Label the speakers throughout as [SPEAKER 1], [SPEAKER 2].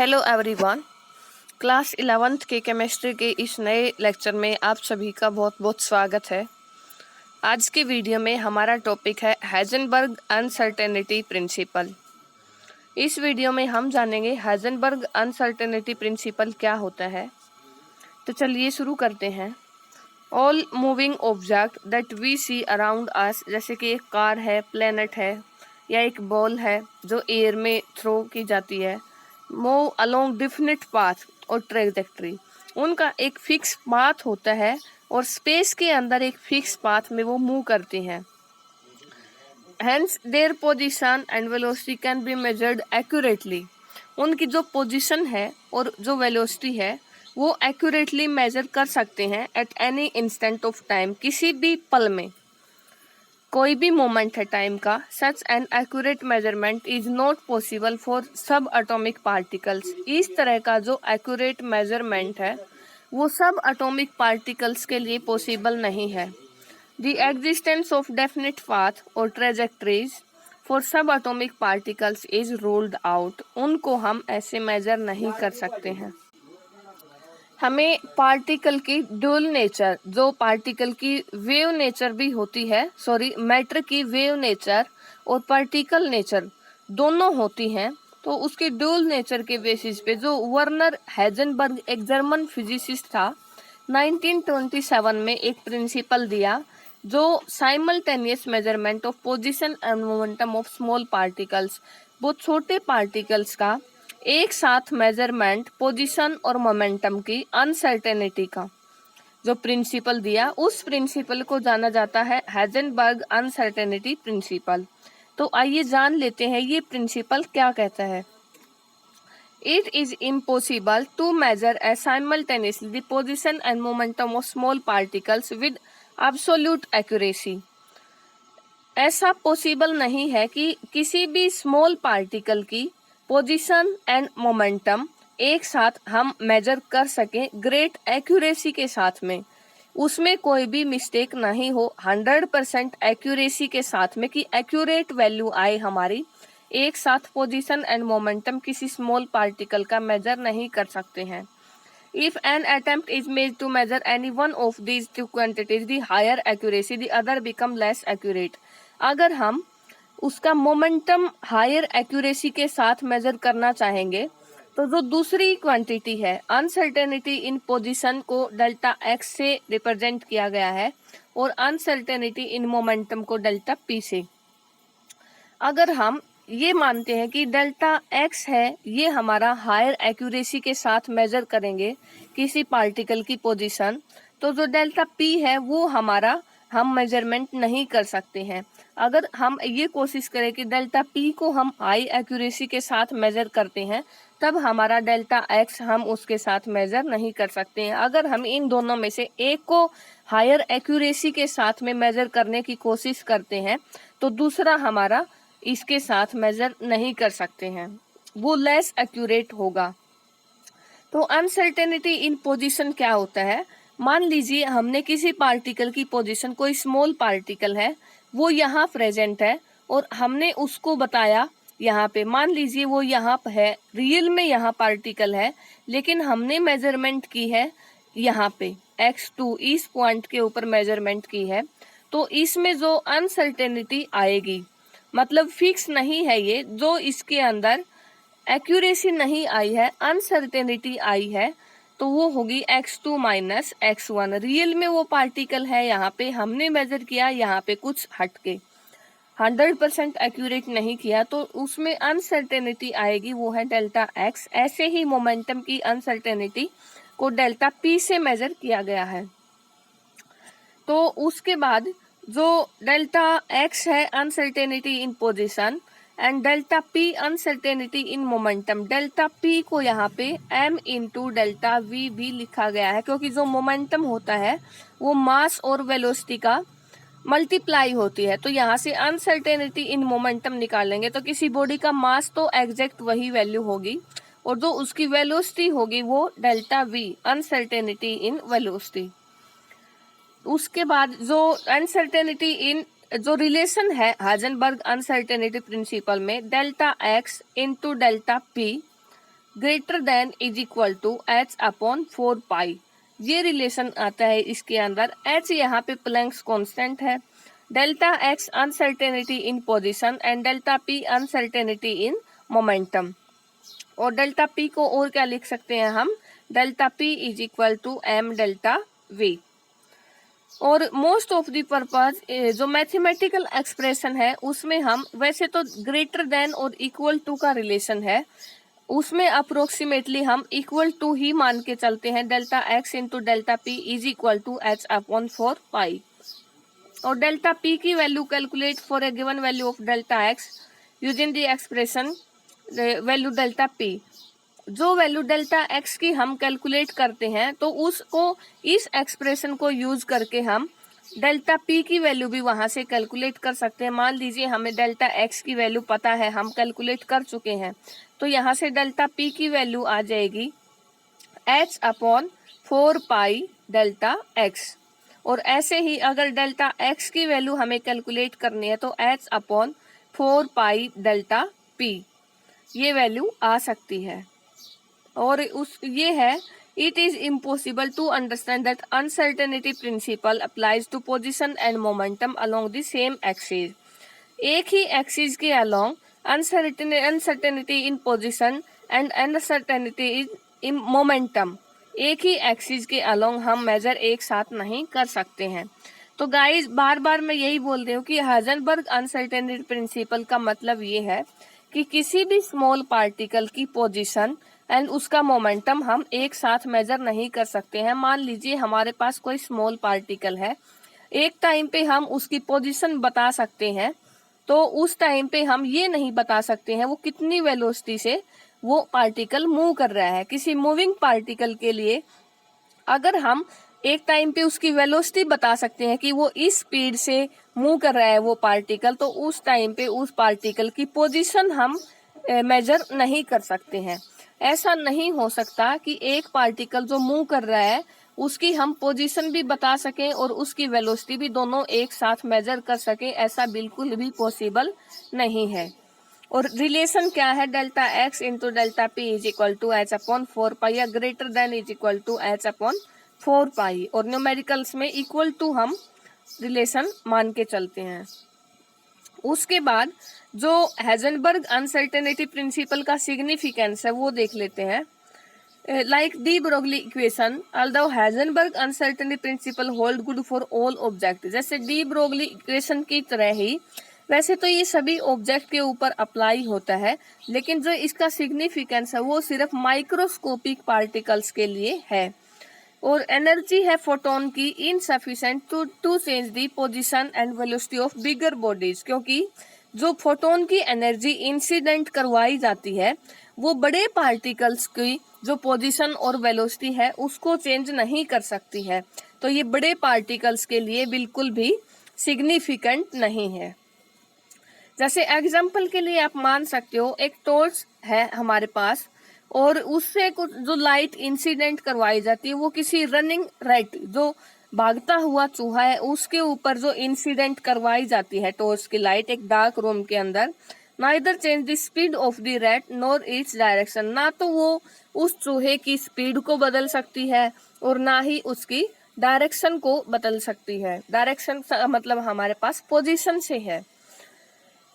[SPEAKER 1] Hello everyone. Class 11th के chemistry के इस नए लेक्चर में आप सभी का बहुत बहुत स्वागत है। आज के वीडियो में हमारा टॉपिक है हाइजेनबर्ग अनसर्टेनिटी प्रिंसिपल। इस वीडियो में हम जानेंगे हाइजेनबर्ग अनसर्टेनिटी प्रिंसिपल क्या होता है। तो चलिए शुरू करते हैं। All moving object that we see around us, जैसे कि एक कार है, प्लेनेट है या एक बॉल है जो एयर में थ्रो की जाती है, मूव अलोंग डिफिनिट पाथ और ट्रेजेक्ट्री, उनका एक फिक्स पाथ होता है और स्पेस के अंदर एक फिक्स पाथ में वो मूव करती हैं। Hence their position and velocity can be measured accurately. उनकी जो पोजीशन है और जो वेलोसिटी है वो एक्यूरेटली मेजर कर सकते हैं at any instant of time, किसी भी पल में, कोई भी मोमेंट है टाइम का। Such an accurate measurement is not possible for सब एटॉमिक पार्टिकल्स। इस तरह का जो एक्यूरेट मेजरमेंट है वो सब एटॉमिक पार्टिकल्स के लिए पॉसिबल नहीं है। The existence of definite path और ट्रेजेक्ट्रीज फॉर सब atomic particles is ruled out. उनको हम ऐसे मेजर नहीं कर सकते हैं। हमें पार्टिकल की ड्यूल नेचर, जो पार्टिकल की वेव नेचर भी होती है, मैटर की वेव नेचर और पार्टिकल नेचर दोनों होती हैं, तो उसकी ड्यूल नेचर के बेसिस पे जो वर्नर हाइजेनबर्ग एक जर्मन फिजिसिस्ट था, 1927 में एक प्रिंसिपल दिया जो simultaneous measurement of position and momentum of small particles, बहुत छोटे पार्टिकल्स का एक साथ मेजरमेंट पोजीशन और मोमेंटम की अनसर्टेनिटी का जो प्रिंसिपल दिया, उस प्रिंसिपल को जाना जाता है हाइजेनबर्ग अनसर्टेनिटी प्रिंसिपल। तो आइए जान लेते हैं ये प्रिंसिपल क्या कहता है। It is impossible to measure simultaneously the position and momentum of small particles with absolute accuracy. ऐसा पॉसिबल नहीं है कि किसी भी स्मॉल पार्टिकल की पोजीशन एंड मोमेंटम एक साथ हम मेजर कर सकें ग्रेट एक्यूरेसी के साथ में, उसमें कोई भी मिस्टेक नहीं हो, 100% एक्यूरेसी के साथ में, कि एक्यूरेट वैल्यू आए हमारी। एक साथ पोजीशन एंड मोमेंटम किसी स्मॉल पार्टिकल का मेजर नहीं कर सकते हैं। If an attempt is made to measure any one of these two quantities, the higher accuracy, the other become less accurate. अगर हम उसका मोमेंटम हायर एक्यूरेसी के साथ मेजर करना चाहेंगे तो जो दूसरी क्वांटिटी है, अनसर्टेनिटी इन पोजीशन को डेल्टा एक्स से रिप्रेजेंट किया गया है और अनसर्टेनिटी इन मोमेंटम को डेल्टा पी से। अगर हम ये मानते हैं कि डेल्टा एक्स है ये हमारा हायर एक्यूरेसी के साथ मेजर करेंगे किसी पार्टिकल की पोजीशन, तो जो डेल्टा पी है वो हमारा हम मेजरमेंट नहीं कर सकते हैं। अगर हम ये कोशिश करें कि डेल्टा पी को हम हाई एक्यूरेसी के साथ मेजर करते हैं तब हमारा डेल्टा एक्स हम उसके साथ मेजर नहीं कर सकते हैं। अगर हम इन दोनों में से एक को हायर एक्यूरेसी के साथ में मेजर करने की कोशिश करते हैं तो दूसरा हमारा इसके साथ मेजर नहीं कर सकते हैं, वो लेस एक्यूरेट होगा। तो अनसर्टेनिटी इन पोजीशन क्या होता है? मान लीजिए हमने किसी पार्टिकल की पोजीशन, कोई स्मॉल पार्टिकल है वो यहाँ प्रेजेंट है और हमने उसको बताया यहाँ पे, मान लीजिए वो यहाँ पे है, रियल में यहाँ पार्टिकल है लेकिन हमने मेजरमेंट की है यहाँ पे x2, इस पॉइंट के ऊपर मेजरमेंट की है, तो इसमें जो अनसर्टेनिटी आएगी, मतलब फिक्स नहीं है ये, जो इसके अंदर एक्यूरेसी नहीं आई है, अनसर्टेनिटी आई है, तो वो होगी x2 माइनस x1। रियल में वो पार्टिकल है यहाँ पे, हमने मेजर किया यहाँ पे कुछ हटके, 100% एक्यूरेट नहीं किया, तो उसमें अनसर्टेनिटी आएगी, वो है डेल्टा x। ऐसे ही मोमेंटम की अनसर्टेनिटी को डेल्टा p से मेजर किया गया है। तो उसके बाद जो डेल्टा x है uncertainty in position and delta p uncertainty in momentum, delta p को यहाँ पे m इंटू डेल्टा v भी लिखा गया है, क्योंकि जो मोमेंटम होता है वो मास और वेलोसिटी का मल्टीप्लाई होती है। तो यहाँ से अनसर्टेनिटी इन मोमेंटम निकालेंगे तो किसी बॉडी का मास तो एग्जैक्ट वही वैल्यू होगी और जो उसकी वेलोसिटी होगी वो delta v, uncertainty in velocity. उसके बाद जो अनसर्टेनिटी इन जो रिलेशन है हाइजेनबर्ग अनसर्टेनिटी प्रिंसिपल में, delta x into delta p, greater than is equal to h upon 4 pi. ये रिलेशन आता है इसके अंदर। h यहाँ पे प्लैंक्स कांस्टेंट है, delta x uncertainty in position and delta p uncertainty in momentum. और डेल्टा p को और क्या लिख सकते हैं हम, delta p is equal to m delta v। और मोस्ट ऑफ द पर्पज जो मैथमेटिकल एक्सप्रेशन है उसमें हम वैसे तो ग्रेटर देन और इक्वल टू का रिलेशन है, उसमें अप्रोक्सीमेटली हम इक्वल टू ही मान के चलते हैं। Delta x into delta p is equal to h upon 4 pi. और डेल्टा p की value calculate for a given value of delta x using the expression value delta p। जो value delta x की हम calculate करते हैं तो उसको इस एक्सप्रेशन को यूज करके हम डेल्टा p की वैल्यू भी वहां से कैलकुलेट कर सकते हैं। मान लीजिए हमें डेल्टा x की वैल्यू पता है, हम कैलकुलेट कर चुके हैं, तो यहाँ से डेल्टा p की वैल्यू आ जाएगी h upon 4 pi delta x। और ऐसे ही अगर डेल्टा x की वैल्यू हमें कैलकुलेट करनी है तो h upon 4 pi delta p ये वैल्यू आ सकती है। और उस ये है, it is impossible to understand that uncertainty principle applies to position and momentum along the same axis. एक ही एक्सिस के along uncertainty in position and uncertainty in momentum, एक ही एक्सिस के अलोंग हम मेजर एक साथ नहीं कर सकते हैं। तो गाइस बार बार मैं यही बोल रही हूँ कि हाइजेनबर्ग अनसर्टेनिटी प्रिंसिपल का मतलब ये है कि किसी भी स्मॉल पार्टिकल की पोजीशन एंड उसका मोमेंटम हम एक साथ मेजर नहीं कर सकते हैं। मान लीजिए हमारे पास कोई स्मॉल पार्टिकल है, एक टाइम पे हम उसकी पोजीशन बता सकते हैं, तो उस टाइम पे हम ये नहीं बता सकते हैं वो कितनी वेलोसिटी से वो पार्टिकल मूव कर रहा है। किसी मूविंग पार्टिकल के लिए अगर हम एक टाइम पे उसकी वेलोसिटी बता सकते हैं कि वो इस स्पीड से मूव कर रहा है वो पार्टिकल, तो उस टाइम पे उस पार्टिकल की पोजीशन हम मेजर नहीं कर सकते हैं। ऐसा नहीं हो सकता कि एक पार्टिकल जो मूव कर रहा है उसकी हम पोजीशन भी बता सकें और उसकी वेलोसिटी भी दोनों एक साथ मेजर कर सकें, ऐसा बिल्कुल भी पॉसिबल नहीं है। और रिलेशन क्या है, delta x into delta p is equal to h upon 4 pi या greater than is equal to h upon 4 pi. और न्यूमेरिकल्स में इक्वल टू हम रिलेशन मान के चलते हैं। उसके बाद जो हाइजेनबर्ग अनसर्टेनिटी प्रिंसिपल का सिग्निफिकेंस है वो देख लेते हैं। Like de Broglie equation, although Heisenberg uncertainty principal hold good for all object. जैसे डी ब्रोगली इक्वेशन की तरह ही वैसे तो ये सभी ऑब्जेक्ट के ऊपर अप्लाई होता है, लेकिन जो इसका सिग्निफिकेंस है वो सिर्फ माइक्रोस्कोपिक पार्टिकल्स के लिए है। और एनर्जी है फोटोन की insufficient to change the position and velocity of bigger bodies, क्योंकि जो फोटोन की एनर्जी इंसिडेंट करवाई जाती है वो बड़े पार्टिकल्स की जो पोजीशन और वेलोसिटी है उसको चेंज नहीं कर सकती है। तो ये बड़े पार्टिकल्स के लिए बिल्कुल भी सिग्निफिकेंट नहीं है। जैसे एग्जाम्पल के लिए आप मान सकते हो एक टॉर्च है हमारे पास और उससे कुछ जो लाइट इंसिडेंट करवाई जाती है वो किसी रनिंग रैट जो भागता हुआ चूहा है उसके ऊपर जो इंसिडेंट करवाई जाती है टॉर्च की लाइट एक डार्क रूम के अंदर, neither change the speed of the rat nor its direction. ना तो वो उस चूहे की स्पीड को बदल सकती है और ना ही उसकी डायरेक्शन को बदल सकती है। डायरेक्शन मतलब हमारे पास पोजीशन से है।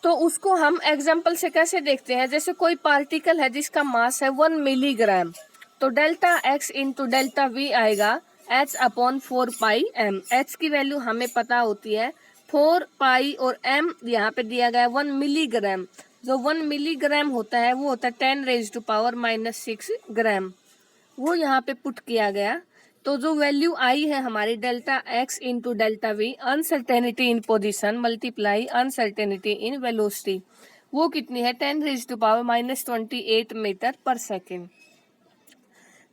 [SPEAKER 1] तो उसको हम एग्जाम्पल से कैसे देखते हैं, जैसे कोई पार्टिकल है जिसका मास है 1 मिलीग्राम, तो delta x into delta v आएगा h upon 4 pi m। h की वैल्यू हमें पता होती है 4 पाई और m यहाँ पे दिया गया 1 मिलीग्राम। जो 1 मिलीग्राम होता है वो होता है 10 रेज टू पावर -6 ग्राम, वो यहाँ पे पुट किया गया। तो जो वैल्यू आई है हमारी delta x into delta we, uncertainty in position multiply uncertainty in velocity, वो कितनी है 10 रेज टू पावर -28 मीटर पर सेकेंड।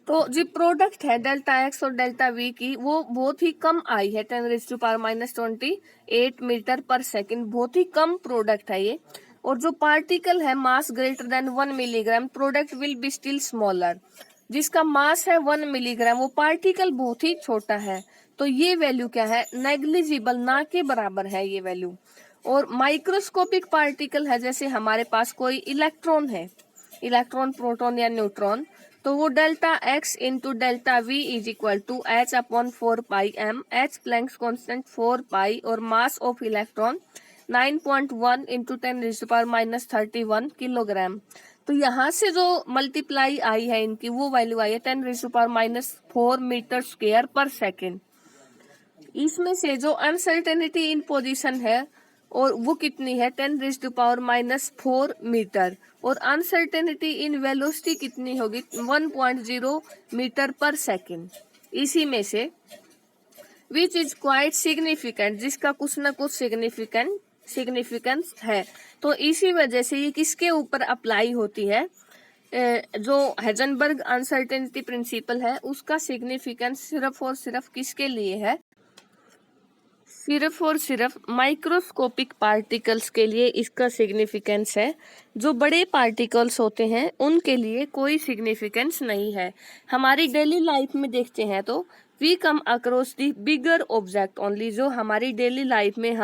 [SPEAKER 1] तो जो प्रोडक्ट है डेल्टा x और डेल्टा v की वो बहुत ही कम आई है, 10 रेज टू पावर -28 मीटर पर सेकेंड, बहुत ही कम प्रोडक्ट है ये। और जो पार्टिकल है mass greater than 1 milligram, product will be still smaller. जिसका मास है 1 मिलीग्राम वो पार्टिकल बहुत ही छोटा है, तो ये वैल्यू क्या है, नेग्लिजिबल, ना के बराबर है ये वैल्यू। और माइक्रोस्कोपिक पार्टिकल है, जैसे हमारे पास कोई इलेक्ट्रॉन है, इलेक्ट्रॉन, प्रोटॉन या न्यूट्रॉन, तो वो delta x into delta v is equal to h upon 4 pi m, h Planck's constant 4 pi और mass of electron 9.1 into 10⁻³ kilogram. तो यहाँ से जो मल्टीप्लाई आई है इनकी वो वैल्यू आई है 10⁻⁴ मीटर स्क्वायर पर सेकेंड। इसमें से जो अनसर्टेनिटी इन पोजीशन है और वो कितनी है 10⁻⁴ मीटर, और अनसर्टेनिटी इन वेलोसिटी कितनी होगी 1.0 मीटर पर सेकेंड। इसी में से विच इज क्वाइट सिग्निफिकेंट, जिसका कुछ न कुछ सिग्निफिकेंस है, तो इसी वजह से ये किसके ऊपर अप्लाई होती है, जो हेजनबर्ग अनसर्टेनिटी प्रिंसिपल है उसका सिग्निफिकेंस सिर्फ और सिर्फ किसके लिए है, सिर्फ और सिर्फ माइक्रोस्कोपिक पार्टिकल्स के लिए इसका सिग्निफिकेंस है। जो बड़े पार्टिकल्स होते हैं उनके लिए कोई सिग्निफिकेंस नहीं है। हमारी डेली लाइफ में देखते हैं तो we come across the bigger object only, जो हमारी डेली लाइफ में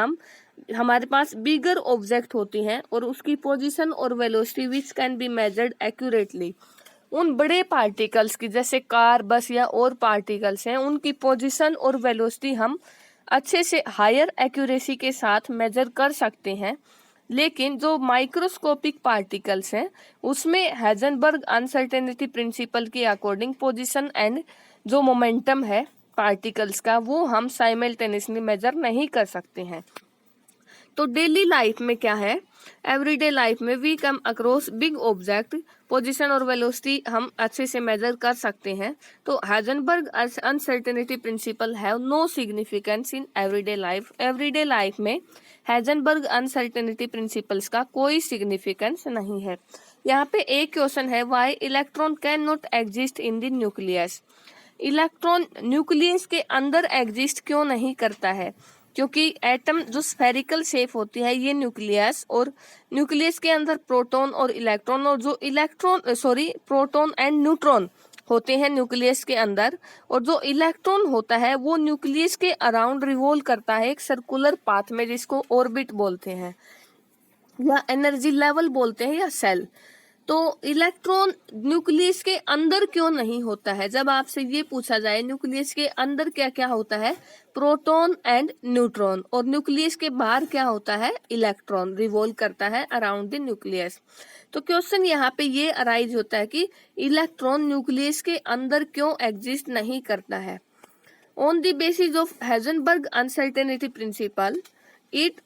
[SPEAKER 1] हमारे पास बिगर ऑब्जेक्ट होती हैं और उसकी पोजीशन और velocity which can be measured accurately. उन बड़े पार्टिकल्स की, जैसे कार, बस या और पार्टिकल्स हैं, उनकी पोजीशन और वेलोसिटी हम अच्छे से हायर एक्यूरेसी के साथ मेजर कर सकते हैं। लेकिन जो माइक्रोस्कोपिक पार्टिकल्स हैं उसमें हेजनबर्ग अनसर्टेनिटी प्रिंसिपल के अकॉर्डिंग पोजीशन एंड जो मोमेंटम है पार्टिकल्स का वो हम साइमल्टेनियसली मेजर नहीं कर सकते हैं। तो डेली लाइफ में क्या है, एवरीडे लाइफ में we come across big object, position और वेलोसिटी हम अच्छे से मेजर कर सकते हैं। तो Heisenberg uncertainty principle have no significance in everyday life. Everyday life में हेजनबर्ग अनसर्टेनिटी प्रिंसिपल्स का कोई सिग्निफिकेंस नहीं है। यहाँ पे एक क्वेश्चन है, why electron can not exist in the nucleus. Electron nucleus के अंदर एग्जिस्ट क्यों नहीं करता है, क्योंकि एटम जो स्फेरिकल शेप होती है ये न्यूक्लियस, और न्यूक्लियस के अंदर प्रोटॉन और इलेक्ट्रॉन, और जो प्रोटॉन एंड न्यूट्रॉन होते हैं न्यूक्लियस के अंदर, और जो इलेक्ट्रॉन होता है वो न्यूक्लियस के अराउंड रिवॉल्व करता है एक सर्कुलर पाथ में, जिसको ऑर्बिट बोलते हैं या एनर्जी लेवल बोलते हैं या सेल। तो इलेक्ट्रॉन न्यूक्लियस के अंदर क्यों नहीं होता है। जब आपसे ये पूछा जाए न्यूक्लियस के अंदर क्या क्या होता है, प्रोटॉन एंड न्यूट्रॉन, और न्यूक्लियस के बाहर क्या होता है, इलेक्ट्रॉन रिवॉल्व करता है अराउंड द न्यूक्लियस। तो क्वेश्चन यहाँ पे ये अराइज होता है कि इलेक्ट्रॉन न्यूक्लियस के अंदर क्यों एग्जिस्ट नहीं करता है। On the basis of Heisenberg uncertainty principal it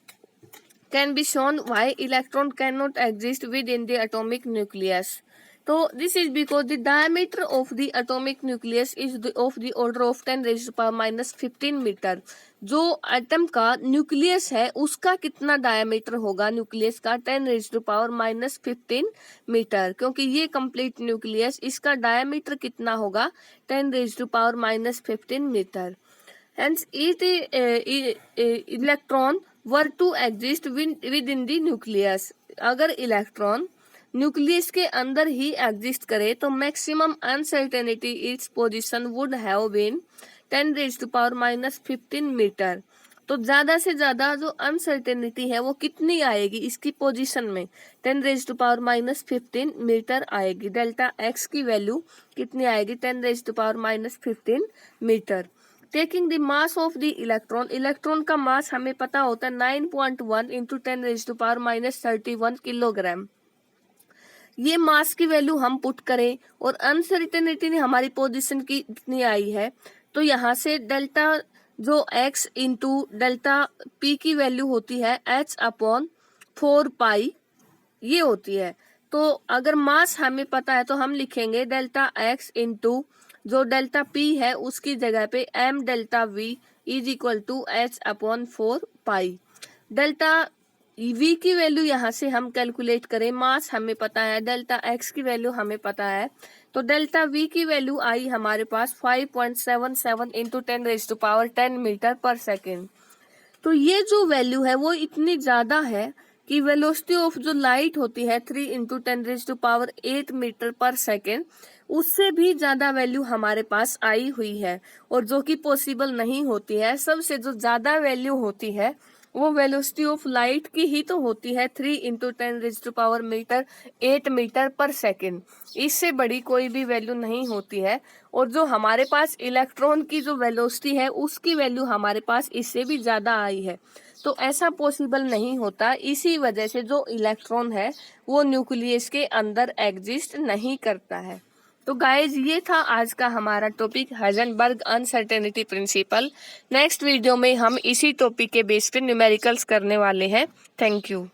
[SPEAKER 1] can be shown why electron cannot exist within the atomic nucleus. So this is because the diameter of the atomic nucleus is of the order of 10⁻⁻15 metre. जो atom का nucleus है उसका कितना diameter होगा, nucleus का 10⁻⁻15 metre, क्योंकि ये complete nucleus, इसका डायमीटर कितना होगा 10⁻⁻15 metre. Hence it electron were to exist within the nucleus, अगर इलेक्ट्रॉन न्यूक्लियस के अंदर ही एग्जिस्ट करे तो maximum uncertainty its position would have been 10⁻⁻15 metre. तो ज्यादा से ज्यादा जो अनसर्टेनिटी है वो कितनी आएगी इसकी पोजीशन में, 10⁻⁻15 मीटर आएगी। डेल्टा एक्स की वैल्यू कितनी आएगी, 10⁻⁻15 metre. Taking the mass of the electron, electron का मास हमें पता होता है 9.1 इंटू 10⁻31 किलोग्राम। ये मास की वैल्यू हम पुट करें और अनसर्टेनिटी ने हमारी पोजीशन की कितनी आई है, तो यहाँ से डेल्टा जो x इंटू डेल्टा p की वैल्यू होती है h/4 ये होती है। तो अगर मास हमें पता है तो हम लिखेंगे डेल्टा x इंटू जो डेल्टा p है उसकी जगह पे m delta v is equal to h/4। Delta v की वैल्यू यहाँ से हम कैलकुलेट करें, मास हमें पता है, डेल्टा x की वैल्यू हमें पता है, तो डेल्टा v की वैल्यू आई हमारे पास 5.77 इंटू 10⁻10 मीटर पर सेकेंड। तो ये जो वैल्यू है वो इतनी ज्यादा है कि वेलोसिटी ऑफ जो लाइट होती है 3 इंटू 10⁸ मीटर पर सेकेंड, उससे भी ज्यादा वैल्यू हमारे पास आई हुई है, और जो कि पॉसिबल नहीं होती है। सबसे जो ज्यादा वैल्यू होती है वो वेलोसिटी ऑफ लाइट की ही तो होती है 3 × 10⁻⁸ 8 मीटर पर सेकेंड। इससे बड़ी कोई भी वैल्यू नहीं होती है। और जो हमारे पास इलेक्ट्रॉन की जो वेलोसिटी है उसकी वैल्यू हमारे पास इससे भी ज़्यादा आई है। तो ऐसा पॉसिबल नहीं होता। इसी वजह से जो इलेक्ट्रॉन है वो न्यूक्लियस के अंदर एग्जिस्ट नहीं करता है। तो गाइज ये था आज का हमारा topic Heisenberg uncertainty principal. Next video में हम इसी टॉपिक के बेस पे न्यूमेरिकल्स करने वाले हैं। Thank you.